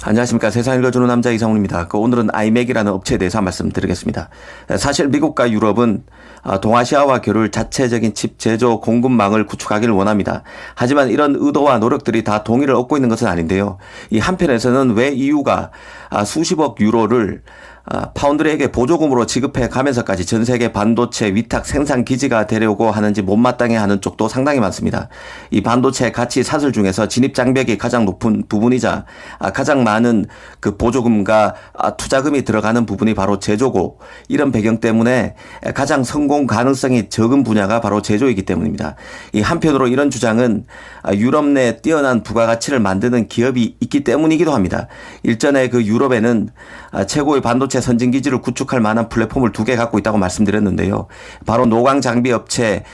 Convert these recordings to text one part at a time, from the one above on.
안녕하십니까. 세상 읽어주는 남자 이상훈입니다. 오늘은 아이맥이라는 업체에 대해서 말씀드리겠습니다. 사실 미국과 유럽은 동아시아와 교류를 자체적인 칩 제조 공급망을 구축하기를 원합니다. 하지만 이런 의도와 노력들이 다 동의를 얻고 있는 것은 아닌데요. 이 한편에서는 왜 EU가 수십억 유로를 파운드리에게 보조금으로 지급해 가면서까지 전 세계 반도체 위탁 생산 기지가 되려고 하는지 못마땅해 하는 쪽도 상당히 많습니다. 이 반도체 가치 사슬 중에서 진입 장벽이 가장 높은 부분이자 가장 많은 그 보조금과 투자금이 들어가는 부분이 바로 제조고, 이런 배경 때문에 가장 성공 가능성이 적은 분야가 바로 제조이기 때문입니다. 이 한편으로 이런 주장은 유럽 내 뛰어난 부가가치를 만드는 기업이 있기 때문이기도 합니다. 일전에 그 유럽에는 최고의 반도체 선진 기지를 구축할 만한 플랫폼을 2개 갖고 있다고 말씀드렸는데요. 바로 노광 장비 업체,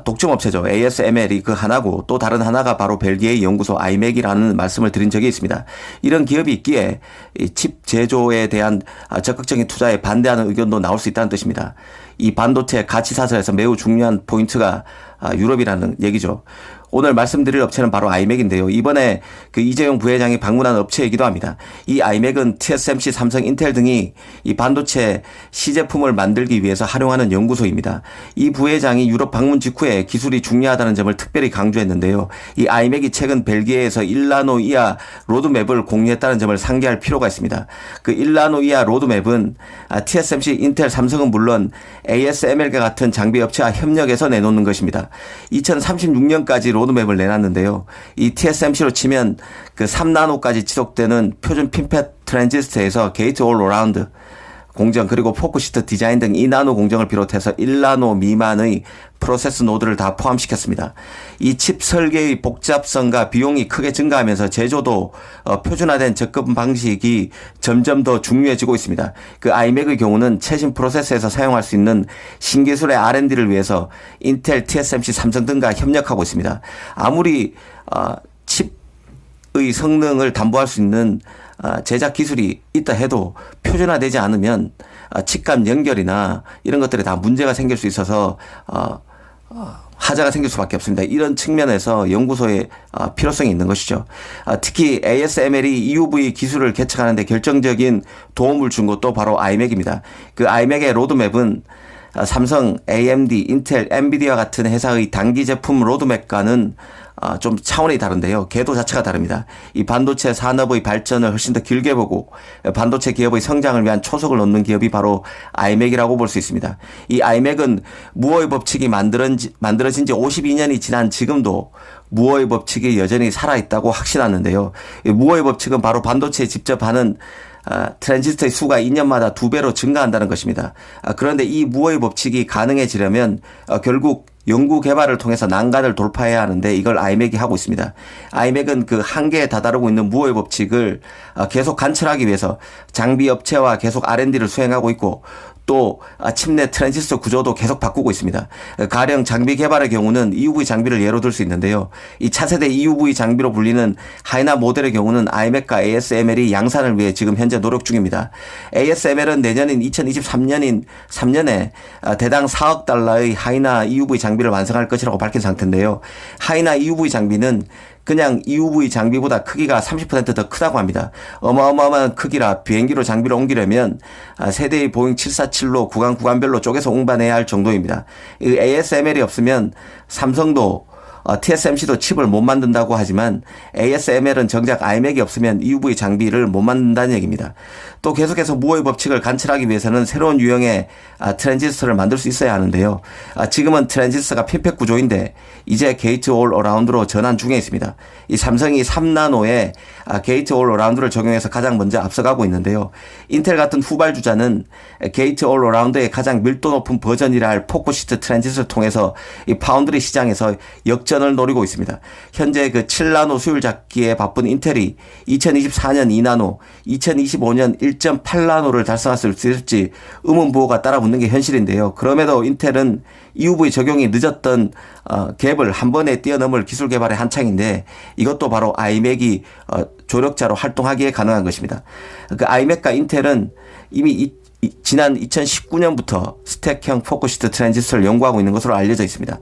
독점 업체죠. ASML이 그 하나고, 또 다른 하나가 바로 벨기에의 연구소 아이맥이라는 말씀을 드린 적이 있습니다. 이런 기업이 있기에 이 칩 제조에 대한 적극적인 투자에 반대하는 의견도 나올 수 있다는 뜻입니다. 이 반도체 가치 사슬에서 매우 중요한 포인트가 유럽이라는 얘기죠. 오늘 말씀드릴 업체는 바로 아이맥인데요. 이번에 그 이재용 부회장이 방문한 업체이기도 합니다. 이 아이맥은 TSMC, 삼성, 인텔 등이 이 반도체 시제품을 만들기 위해서 활용하는 연구소입니다. 이 부회장이 유럽 방문 직후에 기술이 중요하다는 점을 특별히 강조했는데요. 이 아이맥이 최근 벨기에에서 1나노 이하 로드맵을 공유했다는 점을 상기할 필요가 있습니다. 그 1나노 이하 로드맵은 TSMC, 인텔, 삼성은 물론 ASML과 같은 장비 업체와 협력해서 내놓는 것입니다. 2036년까지 로드맵을 내놨는데요. 이 TSMC로 치면 그 3나노까지 지속되는 표준 핀팻 트랜지스터에서 게이트 올 어라운드 공정, 그리고 포크시트 디자인 등 2나노 공정을 비롯해서 1나노 미만의 프로세스 노드를 다 포함시켰습니다. 이 칩 설계의 복잡성과 비용이 크게 증가하면서 제조도 표준화된 접근 방식이 점점 더 중요해지고 있습니다. 그 아이맥의 경우는 최신 프로세스에서 사용할 수 있는 신기술의 R&D를 위해서 인텔, TSMC, 삼성 등과 협력하고 있습니다. 아무리 칩의 성능을 담보할 수 있는 제작 기술이 있다 해도 표준화되지 않으면 칩감 연결이나 이런 것들에 다 문제가 생길 수 있어서 하자가 생길 수밖에 없습니다. 이런 측면에서 연구소의 필요성이 있는 것이죠. 특히 ASML이 EUV 기술을 개척하는 데 결정적인 도움을 준 것도 바로 아이맥입니다. 그 아이맥의 로드맵은 삼성, AMD, 인텔, 엔비디아 같은 회사의 단기 제품 로드맵과는 좀 차원이 다른데요. 궤도 자체가 다릅니다. 이 반도체 산업의 발전을 훨씬 더 길게 보고 반도체 기업의 성장을 위한 초석을 놓는 기업이 바로 아이맥이라고 볼 수 있습니다. 이 아이맥은 무어의 법칙이 만들어진 지 52년이 지난 지금도 무어의 법칙이 여전히 살아있다고 확신하는데요. 무어의 법칙은 바로 반도체에 직접 하는 트랜지스터의 수가 2년마다 2배로 증가한다는 것입니다. 그런데 이 무어의 법칙이 가능해지려면 결국 연구 개발을 통해서 난간을 돌파해야 하는데 이걸 아이맥이 하고 있습니다. 아이맥은 그 한계에 다다르고 있는 무어의 법칙을 계속 관철하기 위해서 장비 업체와 계속 R&D를 수행하고 있고, 또 칩 내 트랜지스터 구조도 계속 바꾸고 있습니다. 가령 장비 개발의 경우는 EUV 장비를 예로 들 수 있는데요. 이 차세대 EUV 장비로 불리는 하이나 모델의 경우는 아이맥과 ASML이 양산을 위해 지금 현재 노력 중입니다. ASML은 내년인 2023년인 3년에 대당 4억 달러의 하이나 EUV 장비를 완성할 것이라고 밝힌 상태인데요. 하이나 EUV 장비는 그냥 EUV 장비보다 크기가 30% 더 크다고 합니다. 어마어마한 크기라 비행기로 장비를 옮기려면 세대의 보잉 747로 구간별로 쪼개서 운반해야 할 정도입니다. 이 ASML이 없으면 삼성도 TSMC도 칩을 못 만든다고 하지만 ASML은 정작 아이맥이 없으면 EUV 장비를 못 만든다는 얘기입니다. 또 계속해서 무어의 법칙을 관철하기 위해서는 새로운 유형의 트랜지스터를 만들 수 있어야 하는데요. 지금은 트랜지스터가 핀팻 구조인데 이제 게이트 올 어라운드로 전환 중에 있습니다. 이 삼성이 3나노에 게이트 올 어라운드를 적용해서 가장 먼저 앞서가고 있는데요. 인텔 같은 후발주자는 게이트 올 어라운드의 가장 밀도 높은 버전이라 할 포크시트 트랜지스터를 통해서 이 파운드리 시장에서 역전을 노리고 있습니다. 현재 그 7나노 수율 잡기에 바쁜 인텔이 2024년 2나노, 2025년 1.8나노를 달성할 수 있을지 의문부호가 따라붙는 게 현실인데요. 그럼에도 인텔은 EUV 적용이 늦었던 갭을 한 번에 뛰어넘을 기술 개발의 한창인데, 이것도 바로 아이맥이 조력자로 활동하기에 가능한 것입니다. 그 아이맥과 인텔은 이미 지난 2019년부터 스택형 포크시트 트랜지스터를 연구하고 있는 것으로 알려져 있습니다.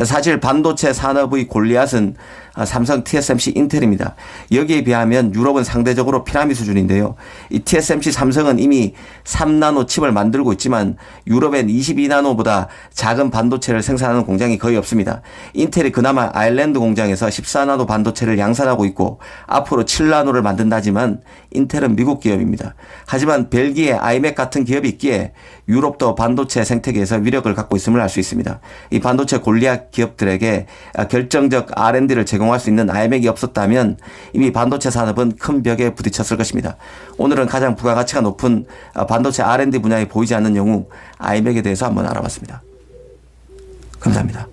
사실 반도체 산업의 골리앗은 삼성, TSMC, 인텔입니다. 여기에 비하면 유럽은 상대적으로 피라미 수준인데요. 이 TSMC, 삼성은 이미 3나노 칩을 만들고 있지만 유럽엔 22나노보다 작은 반도체를 생산하는 공장이 거의 없습니다. 인텔이 그나마 아일랜드 공장에서 14나노 반도체를 양산하고 있고 앞으로 7나노를 만든다지만 인텔은 미국 기업입니다. 하지만 벨기에 아이맥 같은 기업이 있기에 유럽도 반도체 생태계에서 위력을 갖고 있음을 알 수 있습니다. 이 반도체 골리앗 기업들에게 결정적 R&D를 제공할 수 있는 아이맥이 없었다면 이미 반도체 산업은 큰 벽에 부딪혔을 것입니다. 오늘은 가장 부가가치가 높은 반도체 R&D 분야에 보이지 않는 영웅 아이맥에 대해서 한번 알아봤습니다. 감사합니다.